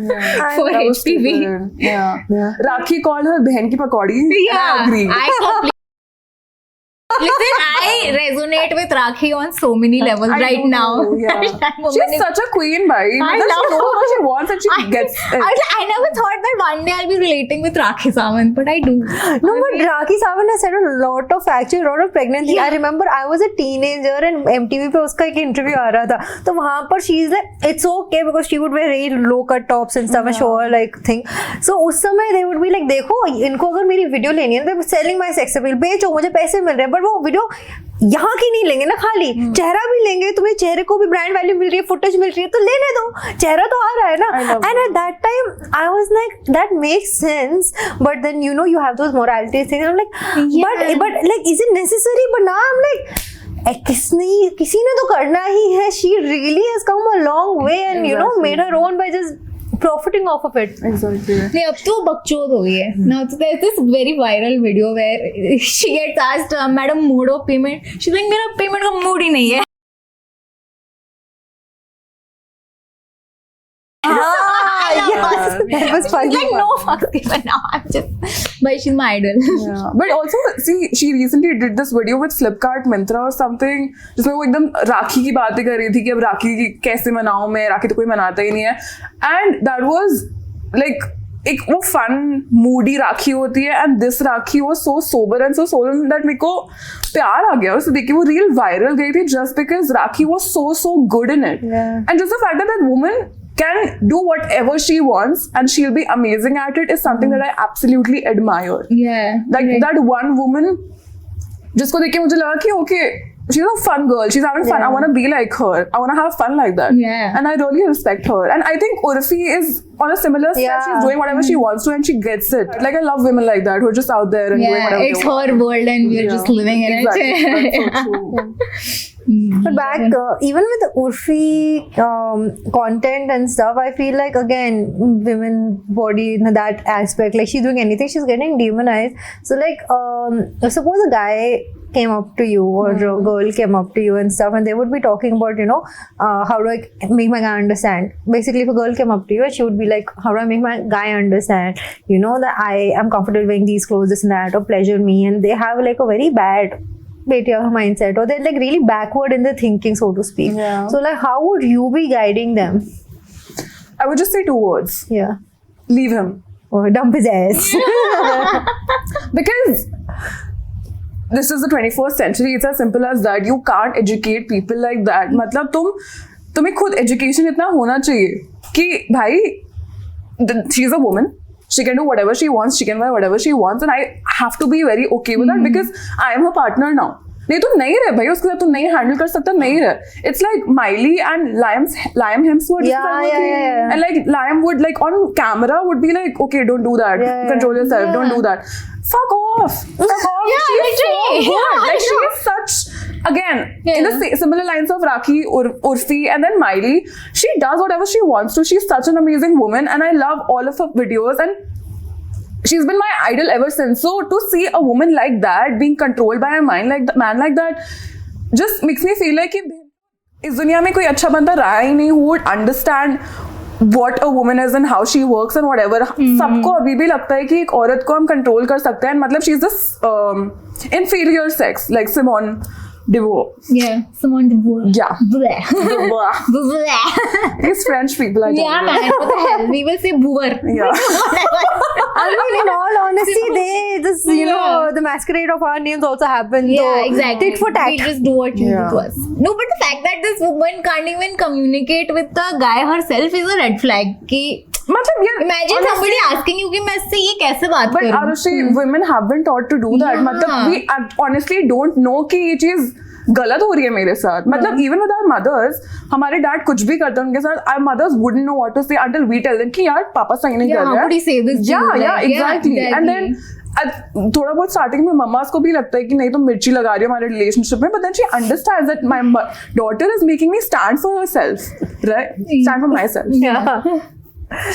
for That was HPV. stupid. Yeah. Rakhi called her बहन की पकौड़ी. Yeah, I agree. I completely. Listen, I resonate with Rakhi on so many levels I right do now. too, yeah. That woman She's is- such a queen, bhai. I Because love she knows her. what she wants and she gets it. I never thought that one day I'll be relating with Rakhi Sawant, but I do. No, but Rakhi Sawant has said a lot of pregnancy. I remember I was a teenager and MTV पे उसका एक interview आ रहा था, तो वहाँ पर she's like, it's okay, because she would wear very low cut tops and stuff and show her like thing. So उस समय they would be like, देखो इनको अगर मेरी वीडियो लेनी है, they're selling my sex appeal, बेचो मुझे पैसे मिल रहे हैं, but वो वीडियो यहाँ की नहीं लेंगे ना, खाली चेहरा भी लेंगे, तुम्हें चेहरे को भी ब्रांड वैल्यू मिल रही है, फुटेज मिल रही है, तो लेने दो, चेहरा तो आ रहा है ना. And at that time I was like, that makes sense, but then you know you have those morality things. I'm like, but like, is it necessary? But now I'm like, किसी ने तो करना ही है. She really has come a long way and you know made her own by just profiting off of it. Exactly. नहीं, अब तो बकचोद हो गई है. Now there's this very viral video where she gets asked, "Madam, mode of payment." She's like, मेरा payment का mood ही नहीं है. That was funny. Like no fucks given now. I'm just, but she's my idol. Yeah. But also, see, she recently did this video with Flipkart, Myntra or something, जिसमें वो एकदम राखी की बातें कर रही थी कि अब राखी कैसे मनाऊं मैं, राखी तो कोई मनाता ही नहीं है. And that was like एक वो फन मूडी राखी होती है, एंड दिस राखी वो so sober and so solemn that मेरे को प्यार आ गया उसे देख के. वो रील वायरल गई थी just because rakhi was so good in it, and just the fact that woman can do whatever she wants and she'll be amazing at it is something that I absolutely admire. Yeah. Like right. that one woman जिसको देख के मुझे लगा कि okay, she's a fun girl, she's having fun, I want to be like her, I want to have fun like that. Yeah. And I really respect her, and I think Urfi is on a similar step. She's doing whatever she wants to and she gets it. Like I love women like that who are just out there and doing whatever it's they want. her world and we're just living in Exactly. it. That's so true. But back, even with the Urfi content and stuff, I feel like again, women body in that aspect, like she's doing anything, she's getting demonized. So like, suppose a guy came up to you or a girl came up to you and stuff, and they would be talking about, you know, how do I make my guy understand? Basically, if a girl came up to you, she would be like, how do I make my guy understand? You know, that I am comfortable wearing these clothes, this and that, or pleasure me, and they have like a very bad mindset, or they're like really backward in their thinking, so to speak. Yeah. So like, how would you be guiding them? I would just say 2 words. Yeah. Leave him. Or dump his ass. Because this is the 21st century. It's as simple as that. You can't educate people like that. मतलब तुम्हें खुद education इतना होना चाहिए कि भाई, she's a woman. She can do whatever she wants. She can wear whatever she wants, and I have to be very okay with that because I am her partner now. नहीं तो नहीं रहे भाई, उसके साथ तुम नहीं हैंडल कर सकता, नहीं रहे. It's like Miley and Liam Hemsworth. Yeah. And like Liam would like on camera would be like, okay, don't do that. Yeah. Control yourself. Yeah. Don't do that. Fuck off. Fuck off. Yeah, She's so literally. good. Yeah, Like she I know. is such. Again, in the similar lines of Rakhi, Urfi, and then Miley, she does whatever she wants to. She's such an amazing woman, and I love all of her videos, and she's been my idol ever since. So to see a woman like that being controlled by a man like that just makes me feel like इस दुनिया में कोई अच्छा बंदा रहा ही नहीं who would understand what a woman is and how she works and whatever. सबको अभी भी लगता है कि एक औरत को हम कंट्रोल कर सकते हैं, मतलब she's this inferior sex like Simone de Beauvoir. Yeah, Simone de Beauvoir. Yeah. Bleh. Bleh. These French people, I tell Yeah, you. man, what the hell? We will say Beauvoir. Yeah. I mean, in all honesty, you know, the masquerade of our names also happen. Yeah, so exactly. Tit for tat. We just do what you do to us. No, but the fact that this woman can't even communicate with the guy herself is a red flag. कि मतलब यार, imagine somebody asking you कि मैं इससे ये कैसे बात But करूँ? Arushi, women have been taught to do that. Yeah. मतलब we honestly don't know कि ये चीज गलत हो रही है मेरे साथ. मतलब even with our mothers, हमारे डैड कुछ भी करते हैं उनके साथ, our mothers wouldn't know what to say until we tell them कि यार पापा सही नहीं Yeah, कर how रहे हैं. could he say this to Yeah, you? yeah, Like, exactly. yeah, And then थोड़ा बहुत स्टार्टिंग में मम्मा को भी लगता है कि नहीं तो मिर्ची लगा रही है हमारे रिलेशनशिप में, but then she understands that my daughter is making me stand for herself, right? Stand for myself. Yeah.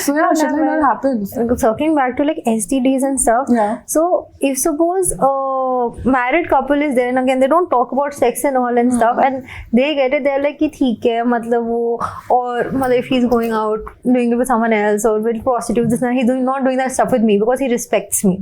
So yeah, shit like that happens. Circling back to like STDs and stuff. Yeah. So if suppose a married couple is there and again they don't talk about sex and all and stuff and they get it, they're like कि ठीक है मतलब वो, और मतलब if he's going out doing it with someone else or with prostitutes, this and he's not doing that stuff with me because he respects me.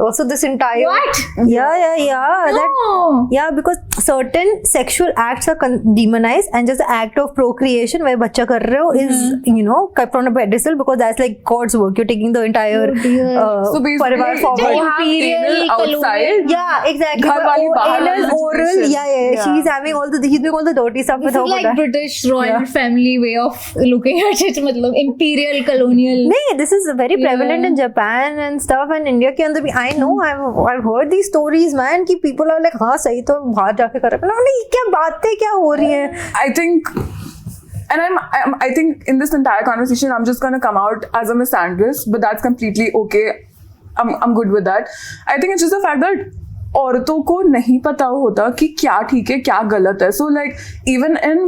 Also this entire What? Yeah. No. Yeah, because certain sexual acts are demonized and just the act of procreation where बच्चा कर रहे हो is, you know, kept on a pedestal because that's like God's work. You're taking the entire Oh, dear. So basically, परिवार forward. you have Imperial, anal outside. colonial. Yeah, exactly. घर वाली But बाहर anal, वाली oral, situation. yeah. She's having he's doing all the dirty stuff This with is her. like British royal family way of looking at it. मतलब imperial, colonial. नहीं, this is very prevalent in Japan and stuff and India के अंदर भी. I know, I've heard these stories, man, कि people are like हाँ सही तो बाहर जाके कर रहे हैं. नहीं, क्या बातें क्या हो रही हैं? I think, and I think in this entire conversation, I'm just gonna come out as a misandrist, but that's completely okay. I'm good with that. I think it's just the fact that औरतों को नहीं पता होता कि क्या ठीक है क्या गलत है. So like even in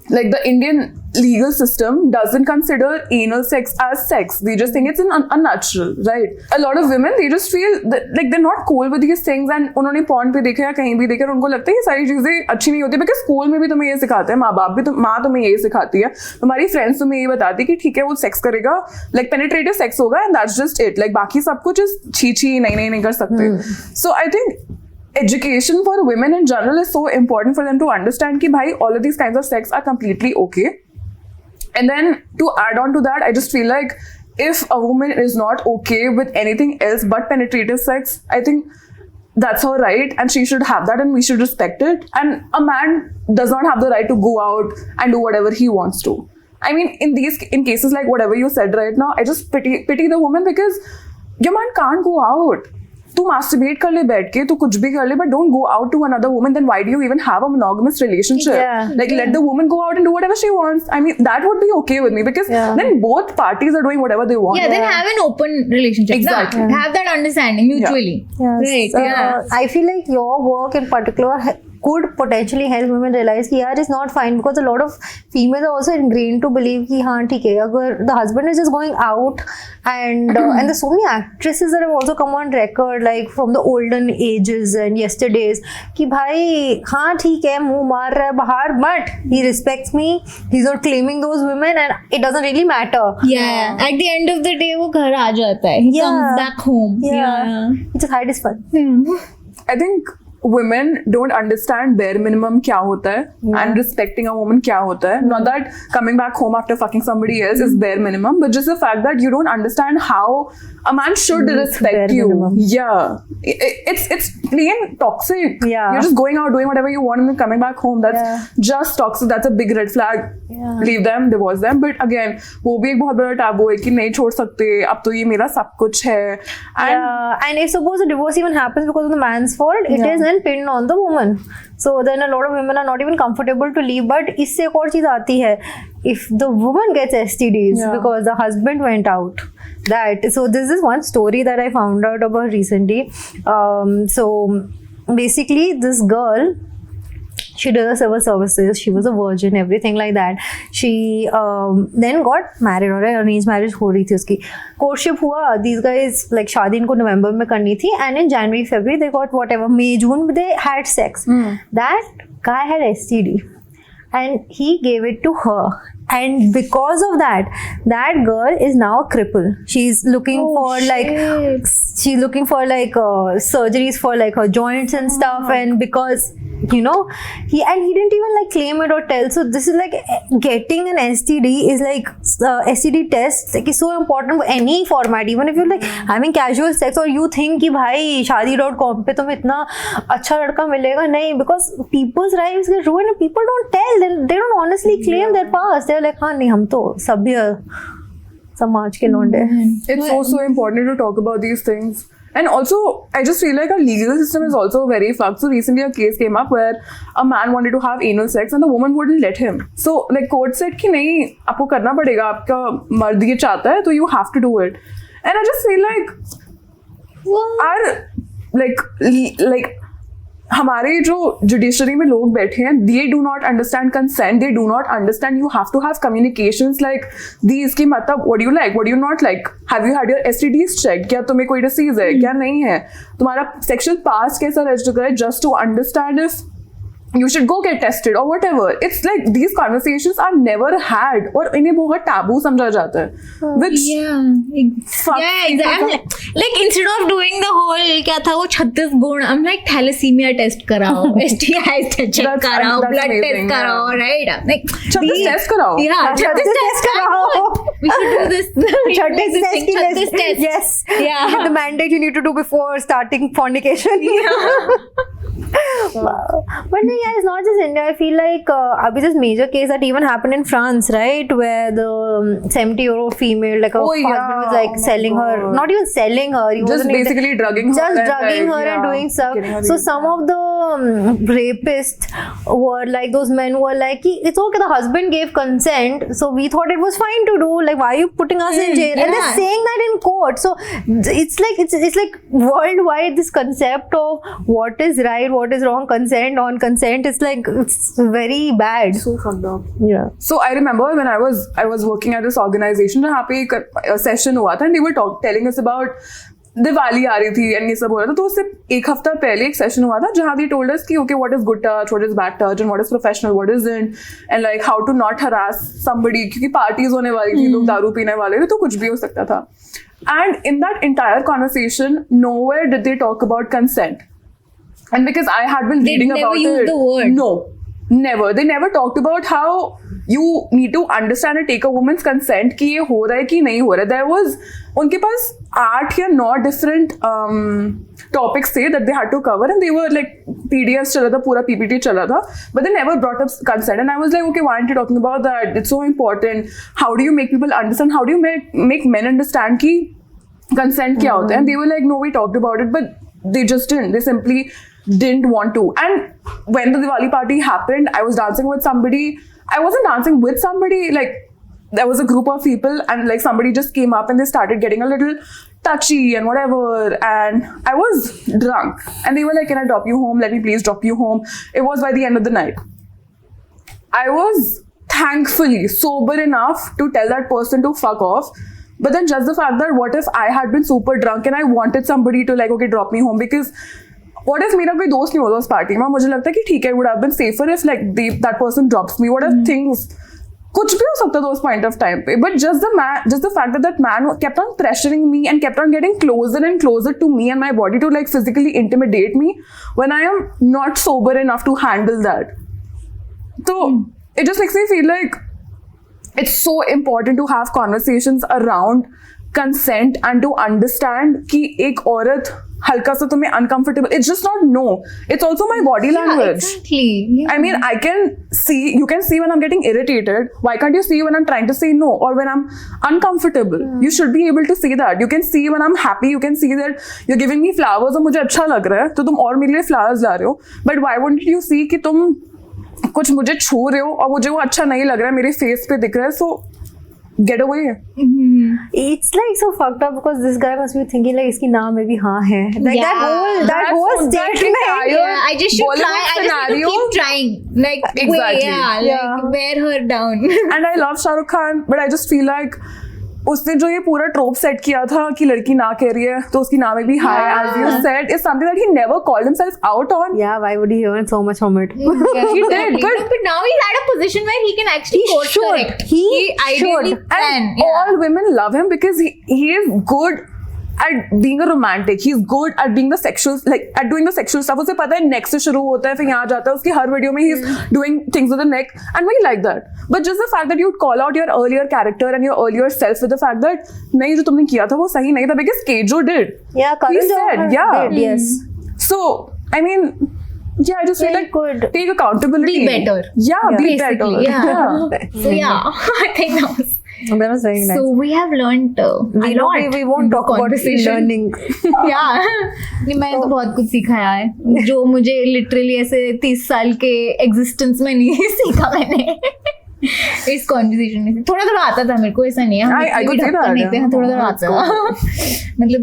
like the Indian legal system doesn't consider anal sex as sex. They just think it's unnatural, right? A lot of women, they just feel that, like they're not cool with these things, and उन्होंने porn पे देखा या कहीं भी देखा, उनको लगता है ये सारी चीजें अच्छी नहीं होती, because school में भी तुम्हें ये सिखाते हैं, माँ तुम्हें ये सिखाती है, तुम्हारी friends तुम्हें ये बताती है कि ठीक है वो sex करेगा, like penetrative sex होगा, and that's just it. Like बाकी सब कुछ छी नहीं कर सकते. So I think education for women in general is so important for them to understand कि भाई all of these kinds of sex are completely okay. And then to add on to that, I just feel like if a woman is not okay with anything else but penetrative sex, I think that's her right and she should have that and we should respect it. And a man does not have the right to go out and do whatever he wants to. I mean, in cases like whatever you said right now, I just pity the woman, because your man can't go out. तू masturbate कर ले बैठ के, तू कुछ भी कर ले, but don't go out to another woman. Then why do you even have a monogamous relationship? Yeah. Like let the woman go out and do whatever she wants. I mean, that would be okay with me, because then both parties are doing whatever they want. Yeah, then have an open relationship. Exactly. Na? Have that understanding mutually. Yes. Right. Yeah. I feel like your work in particular could potentially help women realize कि यार it's not fine, because a lot of females are also ingrained to believe कि हाँ ठीक है, अगर the husband is just going out and there's so many actresses that have also come on record like from the olden ages and yesterdays कि भाई हाँ ठीक है मुंह मार रहा है बाहर, but he respects me, he's not claiming those women and it doesn't really matter. Yeah. At the end of the day, वो घर आ जाता है. He comes back home. Yeah. He just hide his fun. I think women don't understand bare minimum क्या होता है and respecting a woman क्या होता है. Not that coming back home after fucking somebody else is bare minimum, but just the fact that you don't understand how a man should respect you. Minimum. Yeah, it's plain toxic. Yeah. You're just going out doing whatever you want and then coming back home. That's just toxic. That's a big red flag. Yeah. Leave them, divorce them. But again, वो भी एक बहुत बड़ा taboo है कि नहीं छोड़ सकते, अब तो ये मेरा सब कुछ है. And if suppose a divorce even happens because of the man's fault, it is then pinned on the woman. So then a lot of women are not even comfortable to leave. But इससे एक और चीज आती है, if the woman gets STDs because the husband went out, so this is one story that I found out about recently. So basically this girl, she does the civil services, she was a virgin, everything like that. She then got married, और arranged marriage हो रही थी उसकी. Courtship हुआ, these guys like शादी इनको नवंबर में करनी थी, and in January, February they got whatever, May, June they had sex. That guy had STD and he gave it to her. And because of that girl is now a cripple. She's looking for surgeries for like her joints and stuff, and because he didn't even like claim it or tell. So this is like getting an STD is like STD test like is so important for any format, even if you're like having casual sex or you think कि भाई शादी.com पे तुम्हें इतना अच्छा लड़का मिलेगा, नहीं, because people's lives get ruined and people don't tell, they don't honestly claim their past. They're like हाँ नहीं हम तो सभ्य समाज के लोंडे. It's so important to talk about these things. And also, I just feel like our legal system is also very fucked. So recently a case came up where a man wanted to have anal sex and the woman wouldn't let him. So like court said कि नहीं आपको करना पड़ेगा, आपका मर्द ये चाहता है तो you have to do it. And I just feel like our हमारे जो जुडिशरी में लोग बैठे हैं, they do not understand consent, they do not understand you have to have communications like these कि मतलब what do you like, what do you not like, have you had your STDs checked, क्या तुम्हें कोई disease है, क्या नहीं है, तुम्हारा sexual past कैसा रह चुका है, just to understand if you should go get tested or whatever. It's like these conversations are never had और इन्हें बहुत taboo समझा जाता है, which exactly. Like instead of doing the whole क्या था वो 36 गुण, I'm like thalassemia test कराओ, STI check कराओ, blood test कराओ, right? Like 36 test कराओ. Yeah, 36 test कराओ. We should do this. 36 test. Yes. Yeah. The mandate you need to do before starting fornication. Wow. But no, yeah, it's not just India. I feel like this major case that even happened in France, right, where the 70-year-old female, like her husband was like selling her, not even selling her, he just wasn't basically drugging her, and doing stuff. So some of the rapists were like, those men were like, it's okay, the husband gave consent, so we thought it was fine to do. Like, why are you putting us in jail? And they're saying that in court. So it's like worldwide, this concept of what is right, what is wrong, consent on consent, is like, it's very bad. So fucked up. Yeah. So I remember when I was working at this organization, जहाँ पे एक session हुआ था, and they were telling us about Diwali आ रही थी and ये सब हो रहा था. तो उससे एक हफ्ता पहले एक सेशन हुआ था जहाँ they told us कि okay, what is good touch, what is bad touch, and what is professional, what isn't, and like how to not harass somebody, क्योंकि parties होने वाली थी, लोग दारू पीने वाले थे, तो कुछ भी हो सकता था. And in that entire conversation, nowhere did they talk about consent. And because I had been reading about it, used the word. No, never. They never talked about how you need to understand and take a woman's consent कि ये हो रहा है कि नहीं हो रहा है. There was उनके पास 8 या 9 different topics थे that they had to cover, and they were like PDFs चला था, पूरा PPT चला था, but they never brought up consent. And I was like, okay, why aren't you talking about that? It's so important. How do you make people understand? How do you make men understand कि consent क्या होता है? And they were like, no, we talked about it, but they just didn't. They simply didn't want to. And when the Diwali party happened, I was dancing with somebody. I wasn't dancing with somebody, like there was a group of people, and like somebody just came up and they started getting a little touchy and whatever, and I was drunk and they were like, can I drop you home? Let me please drop you home. It was by the end of the night. I was thankfully sober enough to tell that person to fuck off. But then just the fact that what if I had been super drunk and I wanted somebody to like, okay, drop me home, because what if मेरा कोई दोस्त नहीं होता उस party में, मुझे लगता है कि ठीक है, would have been safer if like that person drops me. What if things, कुछ भी हो सकता था उस point of time पे. But just the fact that that man kept on pressuring me and kept on getting closer and closer to me and my body to like physically intimidate me when I am not sober enough to handle that. So it just makes me feel like it's so important to have conversations around consent and to understand कि एक औरत हल्का सा तुम्हें uncomfortable, it's just not no, it's also my body language. Exactly. Yeah. I mean, you can see when I'm getting irritated. Why can't you see when I'm trying to say no, or when I'm uncomfortable? You should be able to see that. You can see when I'm happy. You can see that you're giving me flowers और मुझे अच्छा लग रहा है, तो तुम और मेरे लिए flowers ला रहे हो. But why wouldn't you see कि तुम कुछ मुझे छू रहे हो और मुझे वो अच्छा नहीं लग रहा है, मेरे फेस पे दिख रहा है, so get away. It's like so fucked up because this guy must be thinking like इसकी नाम में भी हाँ है. Like that whole statement. Yeah, I just should try. I just need to keep trying. Like Exactly. like wear her down. And I love Shah Rukh Khan, but I just feel like उसने जो ये पूरा ट्रोप set किया था कि लड़की ना कह रही है तो उसकी नाम में भी हाय, as you said, is something that he never called himself out on. Yeah, why would he earn so much from it? Yeah, He did, but now he's at a position where he can actually course correct. He ideally should. can. And all women love him because he is good at being a romantic. He's good at being the sexual, like at doing the sexual stuff. उसे पता है neck से शुरू होता है, फिर यहाँ जाता है, उसकी हर वीडियो में he's doing things with the neck, and we like that. But just the fact that you'd call out your earlier character and your earlier self with the fact that नहीं जो तुमने किया था वो सही नहीं था, because Kejo did. Yeah, Karan He said, Johar yeah. did, yes. So I mean, yeah, I just feel Very like good. take accountability. Be better. Yeah, be better. Basically, yeah. So yeah, I think That was very nice. so we have learned a lot. We won't talk about learning. Yeah. नहीं, मैंने तो बहुत कुछ सीखा है जो मुझे literally ऐसे 30 साल के एग्जिस्टेंस में नहीं सीखा मैंने इस कॉन्वर्सेशन में. थोड़ा थोड़ा आता था मेरे को, ऐसा नहीं है I could say that, नहीं थे, yeah. थोड़ा थोड़ा आता था. मतलब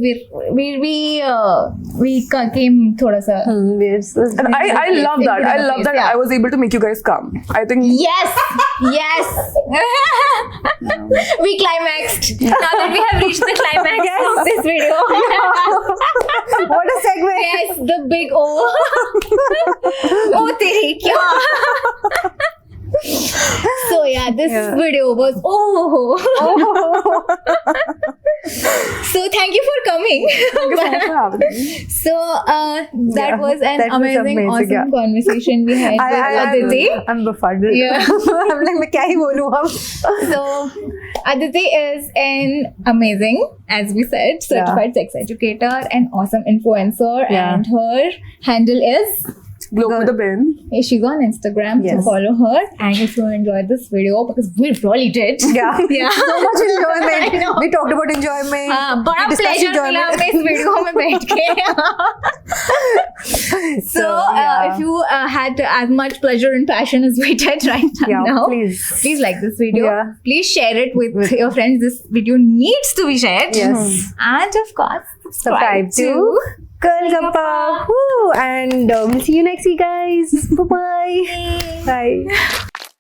we came थोड़ा सा. And I love that. I love that I was able to make you guys come. I think Yes. We climaxed. Now that we have reached the climax of this video. What a segue. Yes, the big O. Oh, तेरी क्या? So yeah, this video was So thank you for coming. Thank you so much for having me. So that was an that was amazing, amazing, awesome yeah. conversation we had with Aditi. I'm befuddled. Yeah. I'm like मैं क्या ही बोलूँ अब. So Aditi is an amazing, as we said, certified sex educator, an awesome influencer, Yeah. and her handle is Bloke with a bin. She's on Instagram, so Yes. follow her. And if you enjoyed this video, because we really did. Yeah. Yeah. So much I enjoyment. know. We talked about enjoyment. बड़ा We discussed pleasure मिला enjoyment. हमें इस video में बैठ के. So yeah. if you had as much pleasure and passion as we did right Yeah, now, please. like this video. Yeah. Please share it with your friends. This video needs to be shared. Yes. And of course, Subscribe to Girl Gappa. Woo! And we'll see you next week, guys. Bye-bye. Bye.